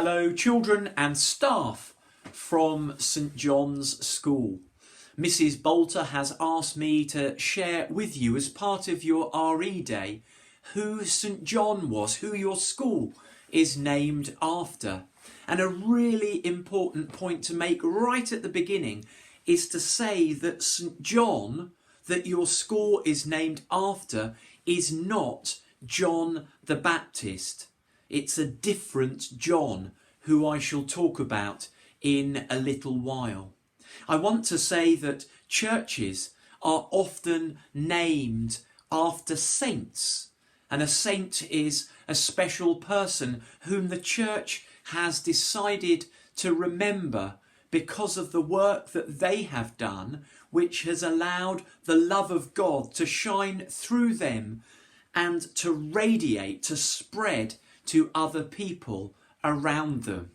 Hello children and staff from St John's School. Mrs Bolter has asked me to share with you as part of your RE day who St John was, who your school is named after. And a really important point to make right at the beginning is to say that St John, that your school is named after, is not John the Baptist. It's a different John who I shall talk about in a little while. I want to say that churches are often named after saints, and a saint is a special person whom the church has decided to remember because of the work that they have done, which has allowed the love of God to shine through them and to radiate, to spread to other people around them.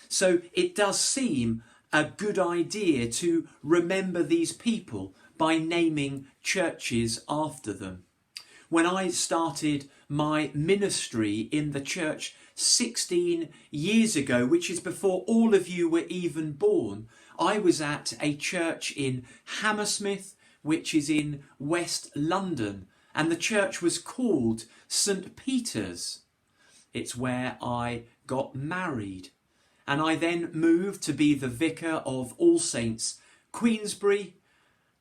So it does seem a good idea to remember these people by naming churches after them. When I started my ministry in the church 16 years ago, which is before all of you were even born, I was at a church in Hammersmith, which is in West London, and the church was called St Peter's. It's where I got married. And I then moved to be the vicar of All Saints Queensbury.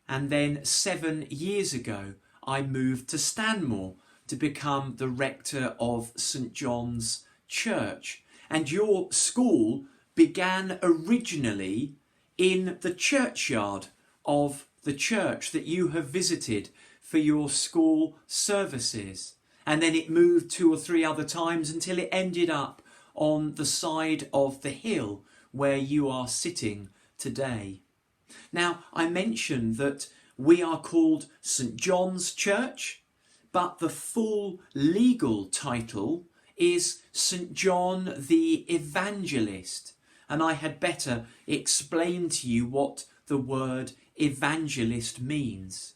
And then 7 years ago, I moved to Stanmore to become the rector of St John's Church. And your school began originally in the churchyard of the church that you have visited for your school services. And then it moved 2 or 3 other times until it ended up on the side of the hill where you are sitting today. Now, I mentioned that we are called St John's Church, but the full legal title is St John the Evangelist. And I had better explain to you what the word evangelist means.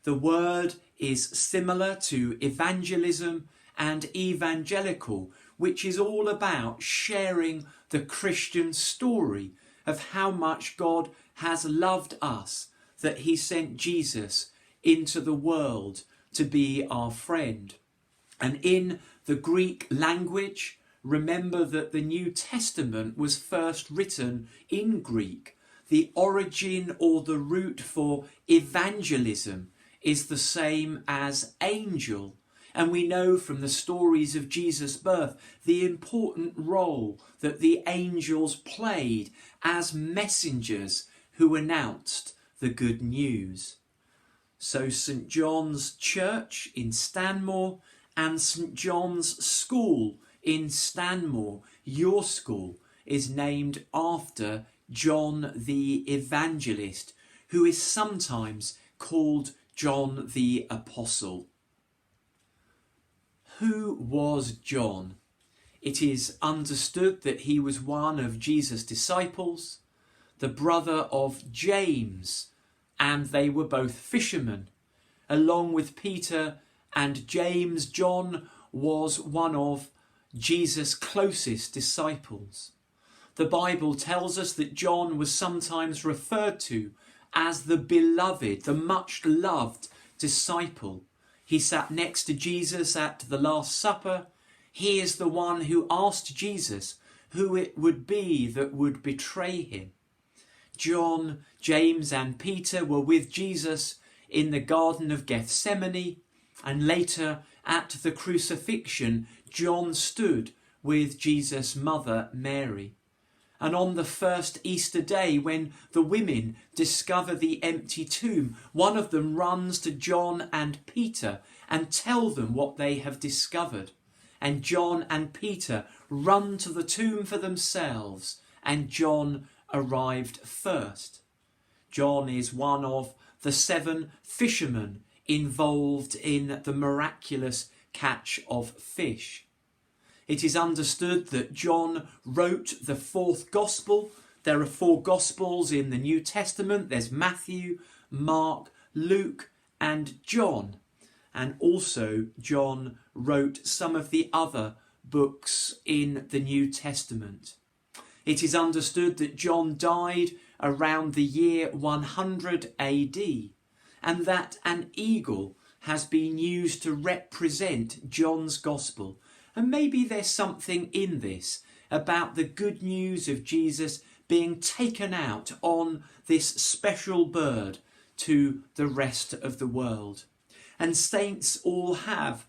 The word is similar to evangelism and evangelical, which is all about sharing the Christian story of how much God has loved us, that he sent Jesus into the world to be our friend. And in the Greek language, remember that the New Testament was first written in Greek. The origin or the root for evangelism is the same as angel. And we know from the stories of Jesus' birth the important role that the angels played as messengers who announced the good news. So St John's Church in Stanmore and St John's School in Stanmore, your school, is named after John the Evangelist, who is sometimes called John the Apostle. Who was John? It is understood that he was one of Jesus' disciples, the brother of James, and they were both fishermen. Along with Peter and James, John was one of Jesus' closest disciples. The Bible tells us that John was sometimes referred to as the beloved, the much loved disciple. He sat next to Jesus at the Last Supper. He is the one who asked Jesus who it would be that would betray him. John, James and Peter were with Jesus in the Garden of Gethsemane, and later at the crucifixion, John stood with Jesus' mother Mary. And on the first Easter day, when the women discover the empty tomb, one of them runs to John and Peter and tell them what they have discovered. And John and Peter run to the tomb for themselves, and John arrived first. John is one of the 7 fishermen involved in the miraculous catch of fish. It is understood that John wrote the 4th Gospel. There are 4 Gospels in the New Testament. There's Matthew, Mark, Luke and John. And also John wrote some of the other books in the New Testament. It is understood that John died around the year 100 AD, and that an eagle has been used to represent John's Gospel. And maybe there's something in this about the good news of Jesus being taken out on this special bird to the rest of the world. And saints all have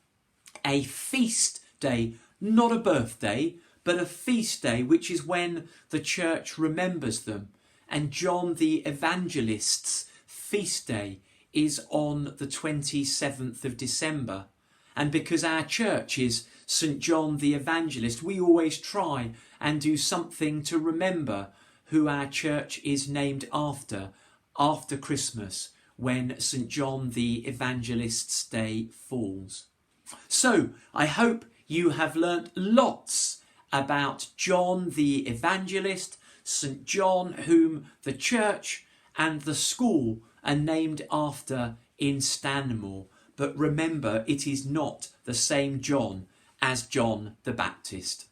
a feast day, not a birthday, but a feast day, which is when the church remembers them. And John the Evangelist's feast day is on the 27th of December. And because our church is St. John the Evangelist, we always try and do something to remember who our church is named after Christmas, when St. John the Evangelist's Day falls. So I hope you have learnt lots about John the Evangelist, St. John, whom the church and the school are named after in Stanmore. But remember, it is not the same John as John the Baptist.